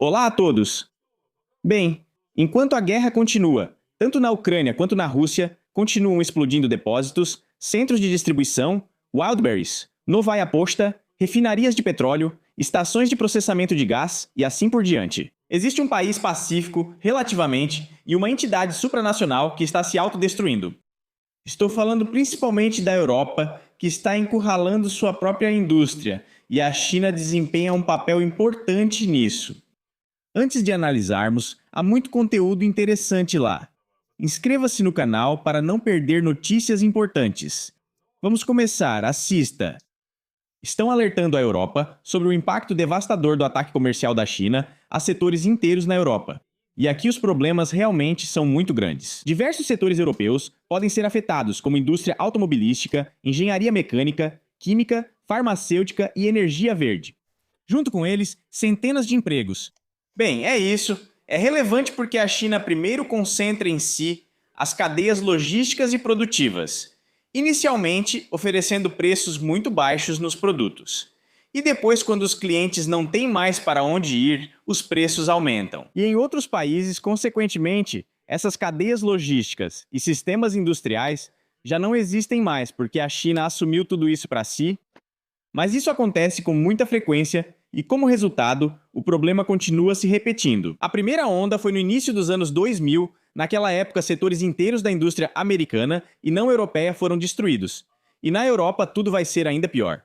Olá a todos! Bem, enquanto a guerra continua, tanto na Ucrânia quanto na Rússia, continuam explodindo depósitos, centros de distribuição, wildberries, Novaya Pochta, refinarias de petróleo, estações de processamento de gás e assim por diante. Existe um país pacífico, relativamente, e uma entidade supranacional que está se autodestruindo. Estou falando principalmente da Europa, que está encurralando sua própria indústria, e a China desempenha um papel importante nisso. Antes de analisarmos, há muito conteúdo interessante lá. Inscreva-se no canal para não perder notícias importantes. Vamos começar, assista! Estão alertando a Europa sobre o impacto devastador do ataque comercial da China a setores inteiros na Europa. E aqui os problemas realmente são muito grandes. Diversos setores europeus podem ser afetados, como indústria automobilística, engenharia mecânica, química, farmacêutica e energia verde. Junto com eles, centenas de empregos. Bem, é isso. É relevante porque a China primeiro concentra em si as cadeias logísticas e produtivas, inicialmente oferecendo preços muito baixos nos produtos. E depois, quando os clientes não têm mais para onde ir, os preços aumentam. E em outros países, consequentemente, essas cadeias logísticas e sistemas industriais já não existem mais porque a China assumiu tudo isso para si. Mas isso acontece com muita frequência e, como resultado, o problema continua se repetindo. A primeira onda foi no início dos anos 2000, naquela época setores inteiros da indústria americana e não europeia foram destruídos. E na Europa tudo vai ser ainda pior.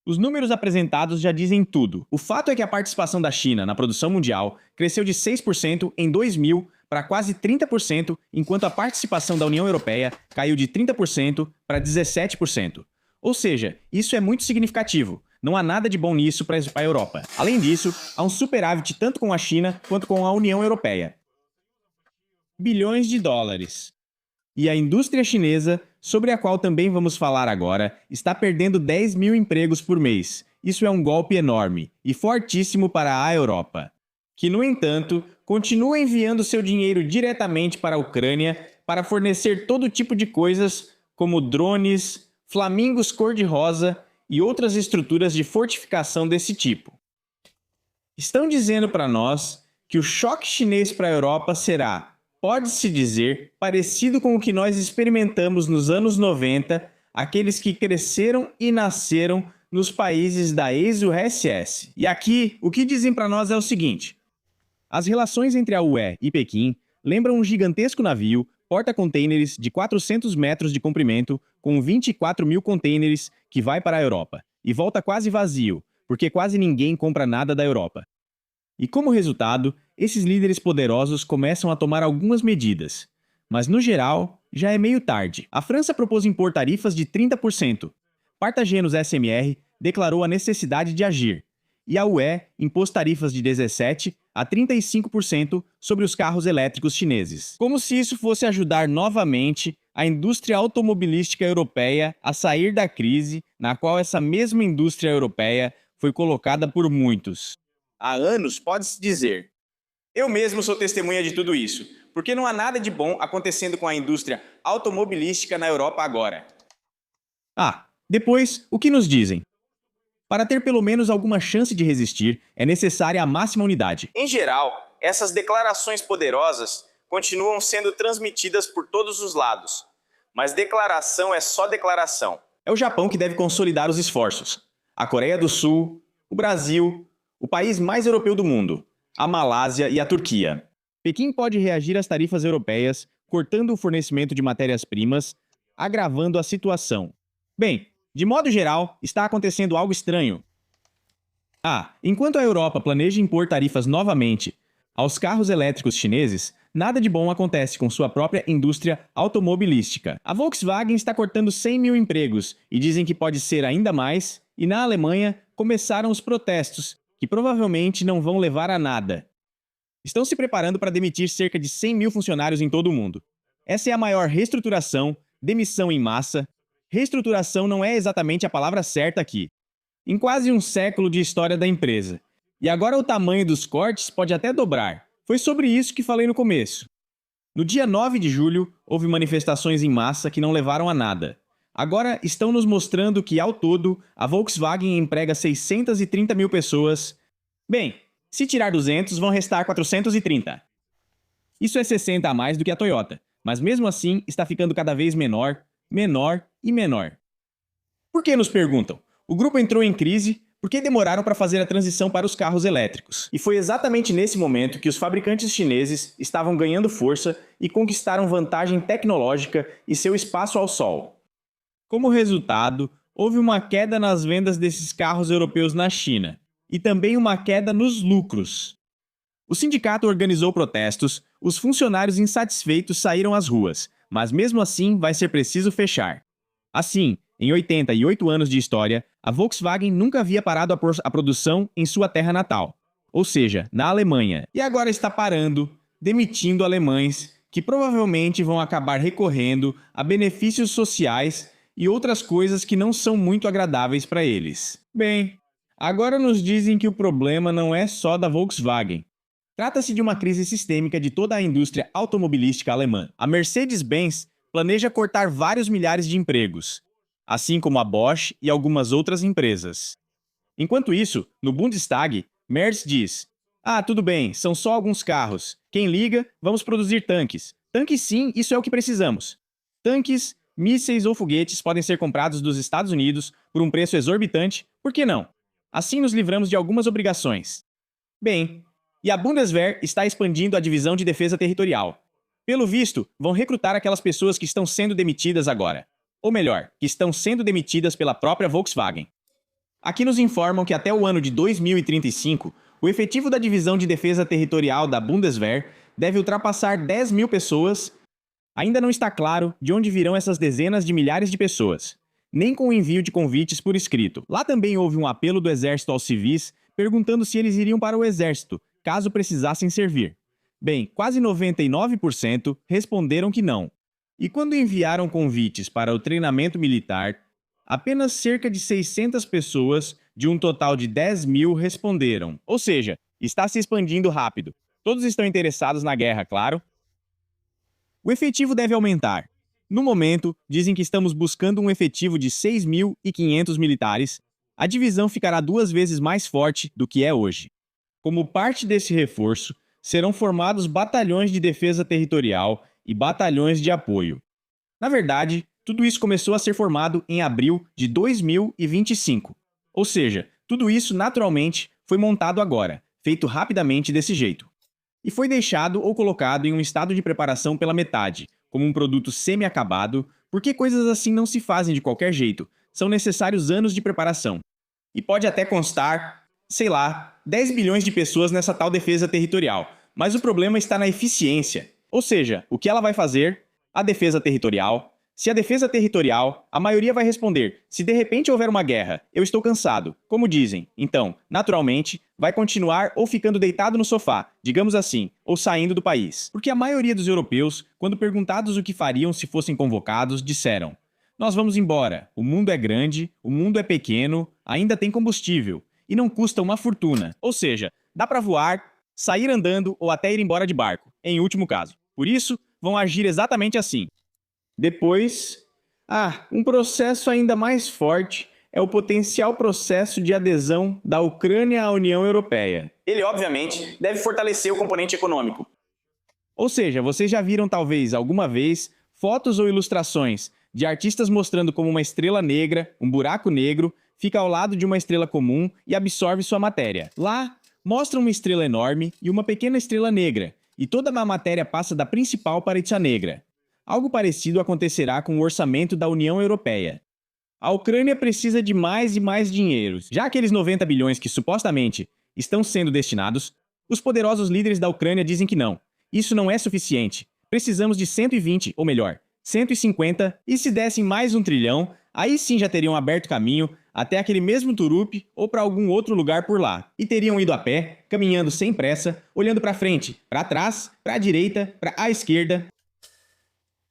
Os números apresentados já dizem tudo. O fato é que a participação da China na produção mundial cresceu de 6% em 2000 para quase 30%, enquanto a participação da União Europeia caiu de 30% para 17%. Ou seja, isso é muito significativo. Não há nada de bom nisso para a Europa. Além disso, há um superávit tanto com a China quanto com a União Europeia. Bilhões de dólares. E a indústria chinesa, sobre a qual também vamos falar agora, está perdendo 10 mil empregos por mês. Isso é um golpe enorme e fortíssimo para a Europa, que, no entanto, continua enviando seu dinheiro diretamente para a Ucrânia para fornecer todo tipo de coisas como drones, flamingos cor-de-rosa e outras estruturas de fortificação desse tipo. Estão dizendo para nós que o choque chinês para a Europa será, pode-se dizer, parecido com o que nós experimentamos nos anos 90, aqueles que cresceram e nasceram nos países da ex-URSS. E aqui, o que dizem para nós é o seguinte: as relações entre a UE e Pequim lembram um gigantesco navio porta-contêineres de 400 metros de comprimento com 24 mil contêineres que vai para a Europa e volta quase vazio, porque quase ninguém compra nada da Europa. E como resultado, esses líderes poderosos começam a tomar algumas medidas. Mas no geral, já é meio tarde. A França propôs impor tarifas de 30%. Partagenos SMR declarou a necessidade de agir. E a UE impôs tarifas de 17% a 35% sobre os carros elétricos chineses. Como se isso fosse ajudar novamente a indústria automobilística europeia a sair da crise na qual essa mesma indústria europeia foi colocada por muitos. Há anos, pode-se dizer. Eu mesmo sou testemunha de tudo isso, porque não há nada de bom acontecendo com a indústria automobilística na Europa agora. Depois, o que nos dizem? Para ter pelo menos alguma chance de resistir, é necessária a máxima unidade. Em geral, essas declarações poderosas continuam sendo transmitidas por todos os lados. Mas declaração é só declaração. É o Japão que deve consolidar os esforços. A Coreia do Sul, o Brasil, o país mais europeu do mundo, a Malásia e a Turquia. Pequim pode reagir às tarifas europeias, cortando o fornecimento de matérias-primas, agravando a situação. Bem, de modo geral, está acontecendo algo estranho. Enquanto a Europa planeja impor tarifas novamente aos carros elétricos chineses, nada de bom acontece com sua própria indústria automobilística. A Volkswagen está cortando 100 mil empregos e dizem que pode ser ainda mais, e na Alemanha começaram os protestos, que provavelmente não vão levar a nada. Estão se preparando para demitir cerca de 100 mil funcionários em todo o mundo. Essa é a maior reestruturação, demissão em massa. Reestruturação não é exatamente a palavra certa aqui. Em quase um século de história da empresa. E agora o tamanho dos cortes pode até dobrar. Foi sobre isso que falei no começo. No dia 9 de julho, houve manifestações em massa que não levaram a nada. Agora estão nos mostrando que, ao todo, a Volkswagen emprega 630 mil pessoas. Bem, Se tirar 200, vão restar 430. Isso é 60 a mais do que a Toyota, mas mesmo assim está ficando cada vez menor, menor e menor. Por que nos perguntam? O grupo entrou em crise porque demoraram para fazer a transição para os carros elétricos. E foi exatamente nesse momento que os fabricantes chineses estavam ganhando força e conquistaram vantagem tecnológica e seu espaço ao sol. Como resultado, houve uma queda nas vendas desses carros europeus na China e também uma queda nos lucros. O sindicato organizou protestos, os funcionários insatisfeitos saíram às ruas, mas mesmo assim vai ser preciso fechar. Assim, em 88 anos de história, a Volkswagen nunca havia parado a produção em sua terra natal, ou seja, na Alemanha, e agora está parando, demitindo alemães que provavelmente vão acabar recorrendo a benefícios sociais e outras coisas que não são muito agradáveis para eles. Bem, agora nos dizem que o problema não é só da Volkswagen. Trata-se de uma crise sistêmica de toda a indústria automobilística alemã. A Mercedes-Benz planeja cortar vários milhares de empregos, assim como a Bosch e algumas outras empresas. Enquanto isso, no Bundestag, Merz diz: tudo bem, são só alguns carros. Quem liga, vamos produzir tanques. Tanques sim, isso é o que precisamos. Tanques, mísseis ou foguetes podem ser comprados dos Estados Unidos por um preço exorbitante, por que não? Assim nos livramos de algumas obrigações. Bem, e a Bundeswehr está expandindo a divisão de defesa territorial. Pelo visto, vão recrutar aquelas pessoas que estão sendo demitidas agora. Ou melhor, que estão sendo demitidas pela própria Volkswagen. Aqui nos informam que até o ano de 2035, o efetivo da divisão de defesa territorial da Bundeswehr deve ultrapassar 10 mil pessoas. Ainda não está claro de onde virão essas dezenas de milhares de pessoas, nem com o envio de convites por escrito. Lá também houve um apelo do exército aos civis, perguntando se eles iriam para o exército, caso precisassem servir. Bem, quase 99% responderam que não. E quando enviaram convites para o treinamento militar, apenas cerca de 600 pessoas, de um total de 10 mil, responderam. Ou seja, está se expandindo rápido. Todos estão interessados na guerra, claro. O efetivo deve aumentar. No momento, dizem que estamos buscando um efetivo de 6.500 militares. A divisão ficará 2 vezes mais forte do que é hoje. Como parte desse reforço, serão formados batalhões de defesa territorial e batalhões de apoio. Na verdade, tudo isso começou a ser formado em abril de 2025. Ou seja, tudo isso naturalmente foi montado agora, feito rapidamente desse jeito. E foi deixado ou colocado em um estado de preparação pela metade, como um produto semi-acabado, porque coisas assim não se fazem de qualquer jeito, são necessários anos de preparação. E pode até constar, 10 bilhões de pessoas nessa tal defesa territorial, mas o problema está na eficiência. Ou seja, o que ela vai fazer? A defesa territorial. Se a defesa territorial, a maioria vai responder: se de repente houver uma guerra, eu estou cansado, como dizem. Então, naturalmente, vai continuar ou ficando deitado no sofá, digamos assim, ou saindo do país. Porque a maioria dos europeus, quando perguntados o que fariam se fossem convocados, disseram: nós vamos embora, o mundo é grande, o mundo é pequeno, ainda tem combustível, e não custa uma fortuna. Ou seja, dá para voar, sair andando ou até ir embora de barco, em último caso. Por isso, vão agir exatamente assim. Depois, um processo ainda mais forte é o potencial processo de adesão da Ucrânia à União Europeia. Ele, obviamente, deve fortalecer o componente econômico. Ou seja, vocês já viram talvez alguma vez fotos ou ilustrações de artistas mostrando como uma estrela negra, um buraco negro, fica ao lado de uma estrela comum e absorve sua matéria. Lá, mostra uma estrela enorme e uma pequena estrela negra, e toda a matéria passa da principal para a negra. Algo parecido acontecerá com o orçamento da União Europeia. A Ucrânia precisa de mais e mais dinheiro. Já aqueles 90 bilhões que supostamente estão sendo destinados, os poderosos líderes da Ucrânia dizem que não. Isso não é suficiente. Precisamos de 120, ou melhor, 150, e se dessem mais 1 trilhão, aí sim já teriam aberto caminho até aquele mesmo Turup ou para algum outro lugar por lá. E teriam ido a pé, caminhando sem pressa, olhando para frente, para trás, para a direita, para a esquerda.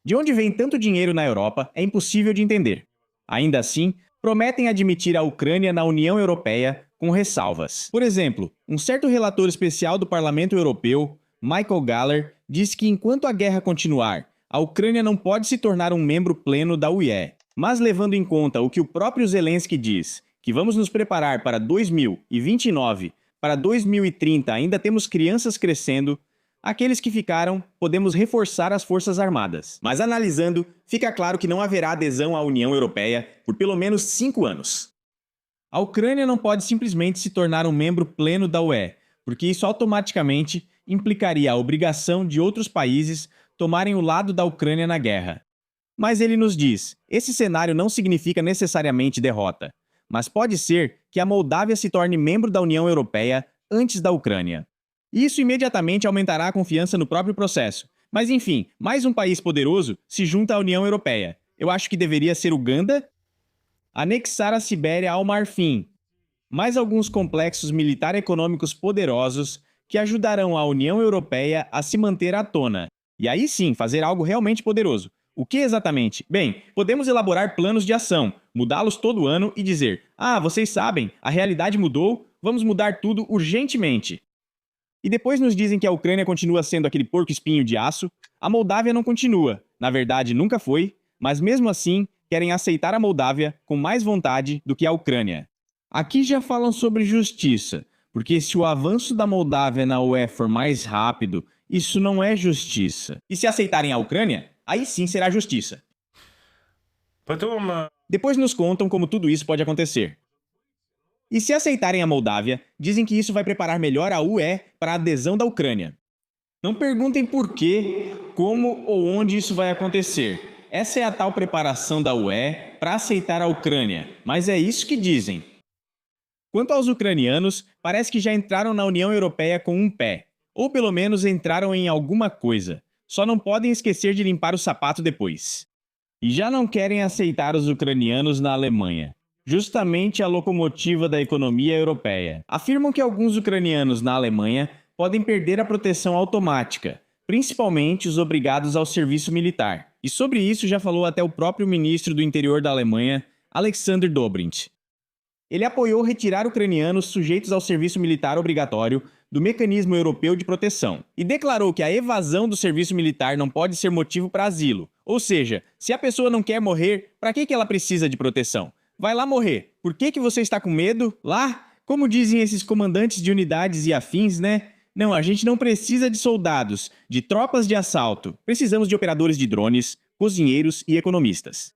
De onde vem tanto dinheiro na Europa é impossível de entender. Ainda assim, prometem admitir a Ucrânia na União Europeia com ressalvas. Por exemplo, um certo relator especial do Parlamento Europeu, Michael Gahler, diz que enquanto a guerra continuar, a Ucrânia não pode se tornar um membro pleno da UE. Mas levando em conta o que o próprio Zelensky diz, que vamos nos preparar para 2029 para 2030 ainda temos crianças crescendo, aqueles que ficaram, podemos reforçar as forças armadas. Mas analisando, fica claro que não haverá adesão à União Europeia por pelo menos 5 anos. A Ucrânia não pode simplesmente se tornar um membro pleno da UE, porque isso automaticamente implicaria a obrigação de outros países tomarem o lado da Ucrânia na guerra. Mas ele nos diz, esse cenário não significa necessariamente derrota, mas pode ser que a Moldávia se torne membro da União Europeia antes da Ucrânia. Isso imediatamente aumentará a confiança no próprio processo. Mas enfim, mais um país poderoso se junta à União Europeia. Eu acho que deveria ser Uganda. Anexar a Sibéria ao Marfim. Mais alguns complexos militar-econômicos poderosos que ajudarão a União Europeia a se manter à tona. E aí sim, fazer algo realmente poderoso. O que exatamente? Bem, podemos elaborar planos de ação, mudá-los todo ano e dizer: ah, vocês sabem, a realidade mudou, vamos mudar tudo urgentemente. E depois nos dizem que a Ucrânia continua sendo aquele porco-espinho de aço, a Moldávia não continua, na verdade nunca foi, mas mesmo assim querem aceitar a Moldávia com mais vontade do que a Ucrânia. Aqui já falam sobre justiça, porque se o avanço da Moldávia na UE for mais rápido, isso não é justiça. E se aceitarem a Ucrânia, aí sim será justiça. Depois nos contam como tudo isso pode acontecer. E se aceitarem a Moldávia, dizem que isso vai preparar melhor a UE para a adesão da Ucrânia. Não perguntem por quê, como ou onde isso vai acontecer. Essa é a tal preparação da UE para aceitar a Ucrânia, mas é isso que dizem. Quanto aos ucranianos, parece que já entraram na União Europeia com um pé, ou pelo menos entraram em alguma coisa. Só não podem esquecer de limpar o sapato depois. E já não querem aceitar os ucranianos na Alemanha, justamente a locomotiva da economia europeia. Afirmam que alguns ucranianos na Alemanha podem perder a proteção automática, principalmente os obrigados ao serviço militar. E sobre isso já falou até o próprio ministro do Interior da Alemanha, Alexander Dobrindt. Ele apoiou retirar ucranianos sujeitos ao serviço militar obrigatório do Mecanismo Europeu de Proteção e declarou que a evasão do serviço militar não pode ser motivo para asilo. Ou seja, se a pessoa não quer morrer, para que ela precisa de proteção? Vai lá morrer. Por que você está com medo? Lá? Como dizem esses comandantes de unidades e afins, né? Não, a gente não precisa de soldados, de tropas de assalto. Precisamos de operadores de drones, cozinheiros e economistas.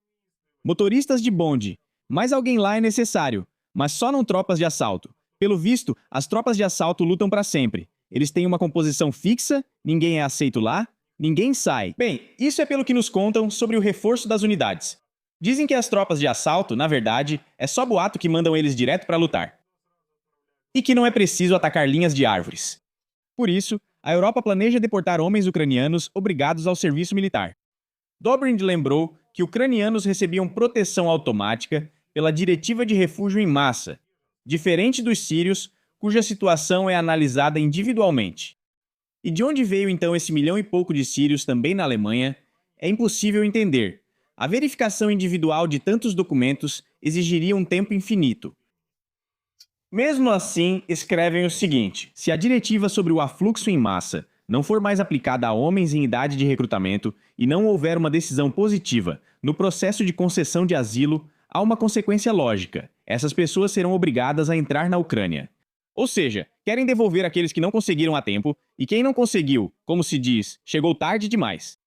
Motoristas de bonde. Mais alguém lá é necessário, mas só não tropas de assalto. Pelo visto, as tropas de assalto lutam para sempre. Eles têm uma composição fixa, ninguém é aceito lá, ninguém sai. Bem, isso é pelo que nos contam sobre o reforço das unidades. Dizem que as tropas de assalto, na verdade, é só boato que mandam eles direto para lutar. E que não é preciso atacar linhas de árvores. Por isso, a Europa planeja deportar homens ucranianos obrigados ao serviço militar. Dobrindt lembrou que ucranianos recebiam proteção automática pela Diretiva de Refúgio em Massa, diferente dos sírios, cuja situação é analisada individualmente. E de onde veio então esse 1 milhão e pouco de sírios também na Alemanha, é impossível entender. A verificação individual de tantos documentos exigiria um tempo infinito. Mesmo assim, escrevem o seguinte: se a diretiva sobre o afluxo em massa não for mais aplicada a homens em idade de recrutamento e não houver uma decisão positiva no processo de concessão de asilo, há uma consequência lógica. Essas pessoas serão obrigadas a entrar na Ucrânia. Ou seja, querem devolver aqueles que não conseguiram a tempo, e quem não conseguiu, como se diz, chegou tarde demais.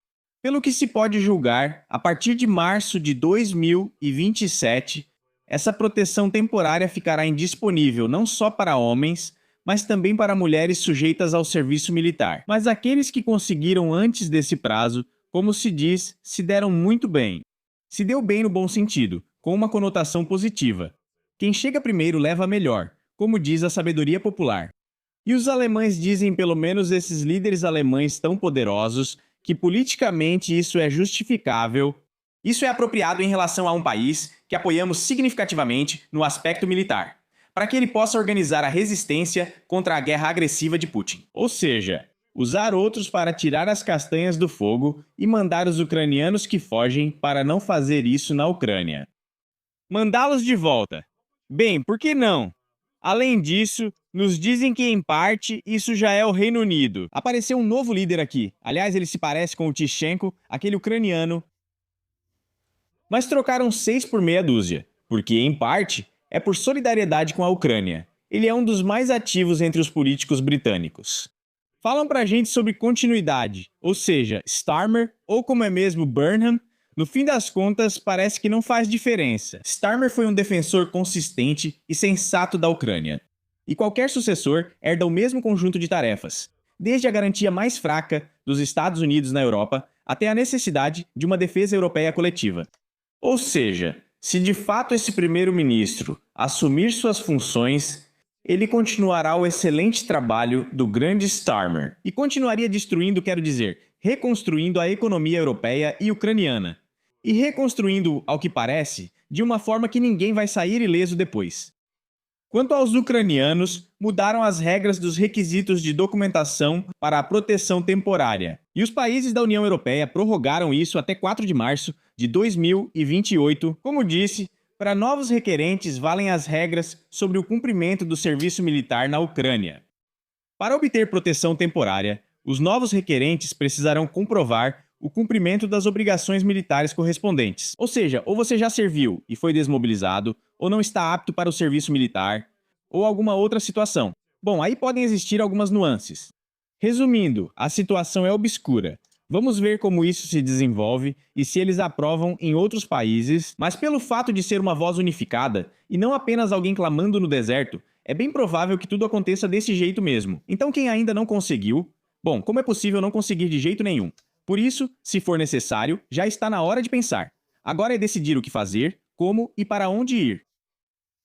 Pelo que se pode julgar, a partir de março de 2027, essa proteção temporária ficará indisponível não só para homens, mas também para mulheres sujeitas ao serviço militar. Mas aqueles que conseguiram antes desse prazo, como se diz, se deram muito bem. Se deu bem no bom sentido, com uma conotação positiva. Quem chega primeiro leva a melhor, como diz a sabedoria popular. E os alemães dizem, pelo menos esses líderes alemães tão poderosos, que politicamente isso é justificável. Isso é apropriado em relação a um país que apoiamos significativamente no aspecto militar, para que ele possa organizar a resistência contra a guerra agressiva de Putin. Ou seja, usar outros para tirar as castanhas do fogo e mandar os ucranianos que fogem para não fazer isso na Ucrânia. Mandá-los de volta. Bem, por que não? Além disso, nos dizem que, em parte, isso já é o Reino Unido. Apareceu um novo líder aqui. Aliás, ele se parece com o Tishchenko, aquele ucraniano. Mas trocaram 6 por meia dúzia, porque, em parte, é por solidariedade com a Ucrânia. ele é um dos mais ativos entre os políticos britânicos. Falam pra gente sobre continuidade, ou seja, Starmer, ou como é mesmo Burnham, no fim das contas parece que não faz diferença. Starmer foi um defensor consistente e sensato da Ucrânia. E qualquer sucessor herda o mesmo conjunto de tarefas, desde a garantia mais fraca dos Estados Unidos na Europa até a necessidade de uma defesa europeia coletiva. Ou seja, se de fato esse primeiro-ministro assumir suas funções, ele continuará o excelente trabalho do grande Starmer e continuaria destruindo, quero dizer, reconstruindo a economia europeia e ucraniana. E reconstruindo, ao que parece, de uma forma que ninguém vai sair ileso depois. Quanto aos ucranianos, mudaram as regras dos requisitos de documentação para a proteção temporária, e os países da União Europeia prorrogaram isso até 4 de março de 2028. Como disse, para novos requerentes valem as regras sobre o cumprimento do serviço militar na Ucrânia. Para obter proteção temporária, os novos requerentes precisarão comprovar o cumprimento das obrigações militares correspondentes. Ou seja, ou você já serviu e foi desmobilizado, ou não está apto para o serviço militar, ou alguma outra situação. Bom, aí podem existir algumas nuances. Resumindo, a situação é obscura. Vamos ver como isso se desenvolve e se eles aprovam em outros países, mas pelo fato de ser uma voz unificada, e não apenas alguém clamando no deserto, é bem provável que tudo aconteça desse jeito mesmo. Então quem ainda não conseguiu... Bom, como é possível não conseguir de jeito nenhum? Por isso, se for necessário, já está na hora de pensar. Agora é decidir o que fazer, como e para onde ir.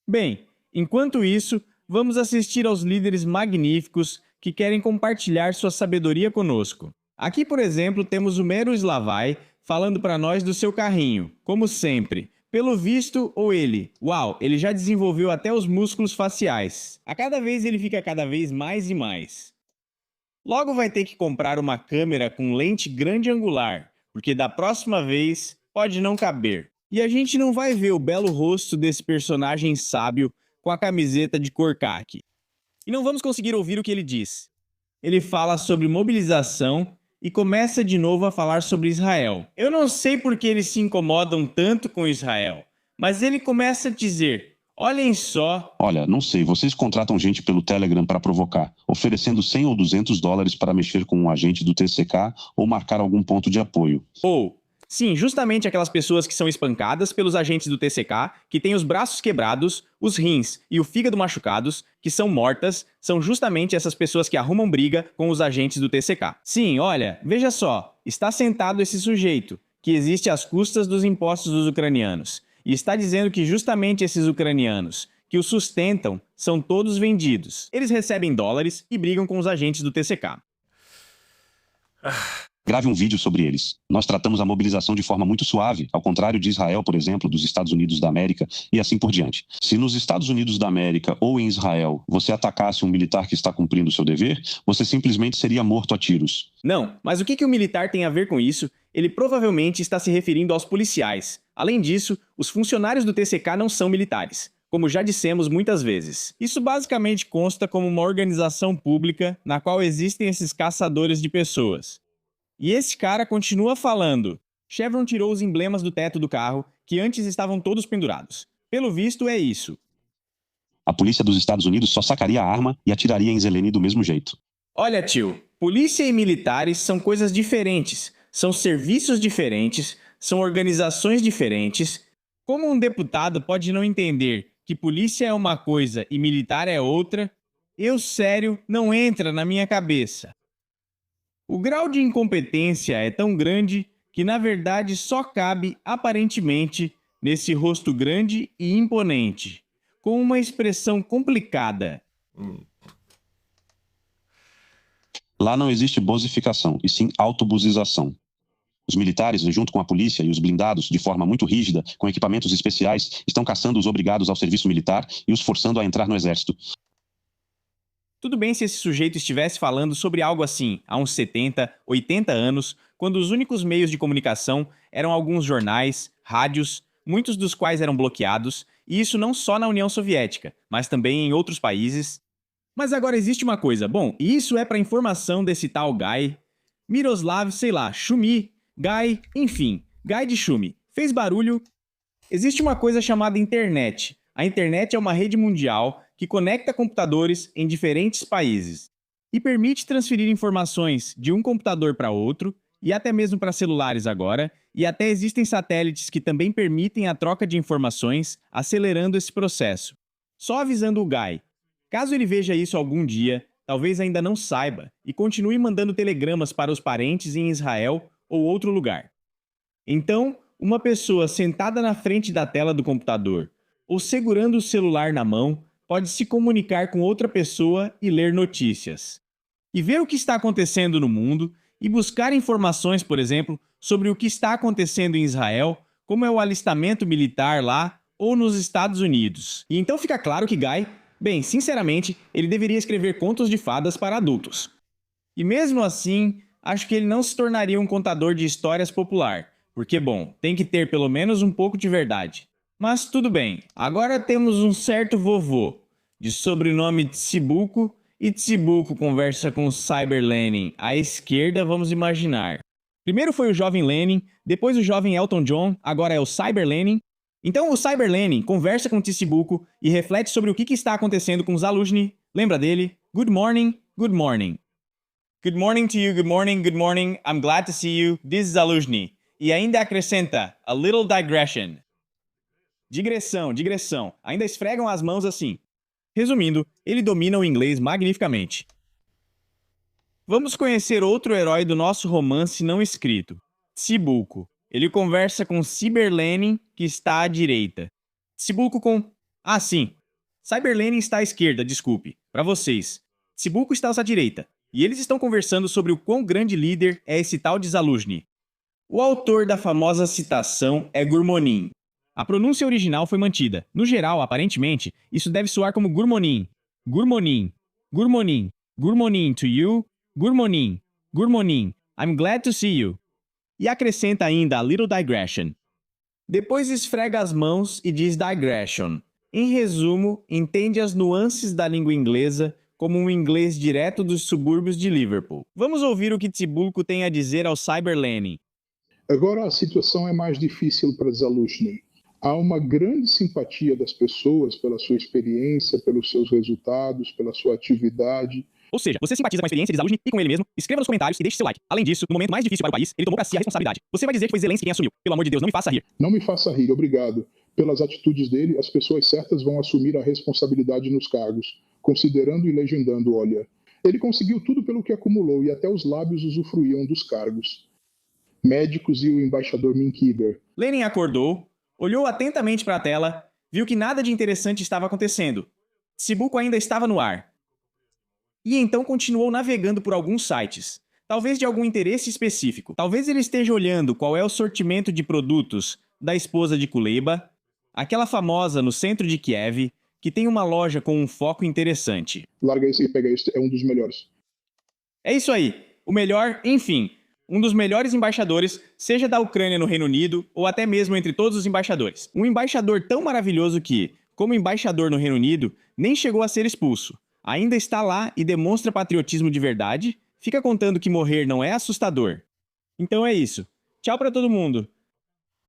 Bem, enquanto isso, vamos assistir aos líderes magníficos que querem compartilhar sua sabedoria conosco. Aqui, por exemplo, temos o Mero Slavai falando para nós do seu carrinho, como sempre. Pelo visto, ou ele, uau, ele já desenvolveu até os músculos faciais. A cada vez ele fica cada vez mais e mais. Logo vai ter que comprar uma câmera com lente grande angular, porque da próxima vez pode não caber. E a gente não vai ver o belo rosto desse personagem sábio com a camiseta de cor caqui. E não vamos conseguir ouvir o que ele diz. Ele fala sobre mobilização e começa de novo a falar sobre Israel. Eu não sei por que eles se incomodam tanto com Israel, mas ele começa a dizer... Olhem só... Olha, não sei, vocês contratam gente pelo Telegram para provocar, oferecendo 100 ou 200 dólares para mexer com um agente do TCK ou marcar algum ponto de apoio. Sim, justamente aquelas pessoas que são espancadas pelos agentes do TCK, que têm os braços quebrados, os rins e o fígado machucados, que são mortas, são justamente essas pessoas que arrumam briga com os agentes do TCK. Sim, olha, veja só, está sentado esse sujeito, que existe às custas dos impostos dos ucranianos. E está dizendo que justamente esses ucranianos que o sustentam são todos vendidos. Eles recebem dólares e brigam com os agentes do TCK. Grave um vídeo sobre eles. Nós tratamos a mobilização de forma muito suave, ao contrário de Israel, por exemplo, dos Estados Unidos da América, e assim por diante. Se nos Estados Unidos da América ou em Israel você atacasse um militar que está cumprindo seu dever, você simplesmente seria morto a tiros. Não, mas o que o militar tem a ver com isso? Ele provavelmente está se referindo aos policiais. Além disso, os funcionários do TCK não são militares, como já dissemos muitas vezes. Isso basicamente consta como uma organização pública na qual existem esses caçadores de pessoas. E esse cara continua falando. Chevron tirou os emblemas do teto do carro, que antes estavam todos pendurados. Pelo visto, é isso. A polícia dos Estados Unidos só sacaria a arma e atiraria em Zeleny do mesmo jeito. Olha, tio, polícia e militares são coisas diferentes. São serviços diferentes, são organizações diferentes. Como um deputado pode não entender que polícia é uma coisa e militar é outra? Sério, não entra na minha cabeça. O grau de incompetência é tão grande que, na verdade, só cabe, aparentemente, nesse rosto grande e imponente, com uma expressão complicada. Lá não existe bosificação, e sim autobusização. Os militares, junto com a polícia e os blindados, de forma muito rígida, com equipamentos especiais, estão caçando os obrigados ao serviço militar e os forçando a entrar no exército. Tudo bem se esse sujeito estivesse falando sobre algo assim, há uns 70, 80 anos, quando os únicos meios de comunicação eram alguns jornais, rádios, muitos dos quais eram bloqueados, e isso não só na União Soviética, mas também em outros países. Mas agora existe uma coisa, bom, e isso é para informação desse tal Guy, Miroslav, sei lá, Shumi, Guy, enfim, Guy de Shumi, fez barulho. Existe uma coisa chamada internet. A internet é uma rede mundial que conecta computadores em diferentes países e permite transferir informações de um computador para outro e até mesmo para celulares agora, e até existem satélites que também permitem a troca de informações, acelerando esse processo. Só avisando o Guy, caso ele veja isso algum dia, talvez ainda não saiba e continue mandando telegramas para os parentes em Israel ou outro lugar. Então, uma pessoa sentada na frente da tela do computador ou segurando o celular na mão pode se comunicar com outra pessoa e ler notícias. E ver o que está acontecendo no mundo e buscar informações, por exemplo, sobre o que está acontecendo em Israel, como é o alistamento militar lá ou nos Estados Unidos. E então fica claro que Guy, bem, sinceramente, ele deveria escrever contos de fadas para adultos. E mesmo assim, acho que ele não se tornaria um contador de histórias popular, porque, bom, tem que ter pelo menos um pouco de verdade. Mas tudo bem, agora temos um certo vovô, de sobrenome Tsibuko, e Tsibuko conversa com Cyber Lenin à esquerda, vamos imaginar. Primeiro foi o jovem Lenin, depois o jovem Elton John, agora é o Cyber Lenin. Então o Cyber Lenin conversa com Tsibuko e reflete sobre o que está acontecendo com Zaluzhny. Lembra dele? Good morning, good morning. Good morning to you, good morning, good morning. I'm glad to see you. This is Zaluzhny. E ainda acrescenta, a little digression. Digressão, digressão. Ainda esfregam as mãos assim. Resumindo, ele domina o inglês magnificamente. Vamos conhecer outro herói do nosso romance não escrito, Tsibuko. Ele conversa com Cyber Lenin, que está à direita. Tsibuko com... Ah, sim. Cyber Lenin está à esquerda, desculpe. Para vocês. Tsibuko está à direita. E eles estão conversando sobre o quão grande líder é esse tal de Zaluzhny. O autor da famosa citação é Gurmonin. A pronúncia original foi mantida. No geral, aparentemente, isso deve soar como Gurmonin. Gurmonin. Gurmonin. Gurmonin to you. Gurmonin. Gurmonin. I'm glad to see you. E acrescenta ainda a little digression. Depois esfrega as mãos e diz digression. Em resumo, entende as nuances da língua inglesa como um inglês direto dos subúrbios de Liverpool. Vamos ouvir o que Tsibuko tem a dizer ao Cyber Lenin. Agora a situação é mais difícil para Zaluzhny. Há uma grande simpatia das pessoas pela sua experiência, pelos seus resultados, pela sua atividade. Ou seja, você simpatiza com a experiência de Zaluzhny e com ele mesmo? Escreva nos comentários e deixe seu like. Além disso, no momento mais difícil para o país, ele tomou para si a responsabilidade. Você vai dizer que foi Zelensky quem assumiu. Pelo amor de Deus, não me faça rir. Não me faça rir, obrigado. Pelas atitudes dele, as pessoas certas vão assumir a responsabilidade nos cargos, considerando e legendando, olha. Ele conseguiu tudo pelo que acumulou e até os lábios usufruíam dos cargos. Médicos e o embaixador Minkiger. Lenin acordou, olhou atentamente para a tela, viu que nada de interessante estava acontecendo. Tsibuko ainda estava no ar. E então continuou navegando por alguns sites, talvez de algum interesse específico. Talvez ele esteja olhando qual é o sortimento de produtos da esposa de Kuleba, aquela famosa no centro de Kiev, que tem uma loja com um foco interessante. Larga isso e pega isso, é um dos melhores. É isso aí, o melhor, enfim, um dos melhores embaixadores, seja da Ucrânia no Reino Unido ou até mesmo entre todos os embaixadores. Um embaixador tão maravilhoso que, como embaixador no Reino Unido, nem chegou a ser expulso. Ainda está lá e demonstra patriotismo de verdade, fica contando que morrer não é assustador. Então é isso. Tchau pra todo mundo.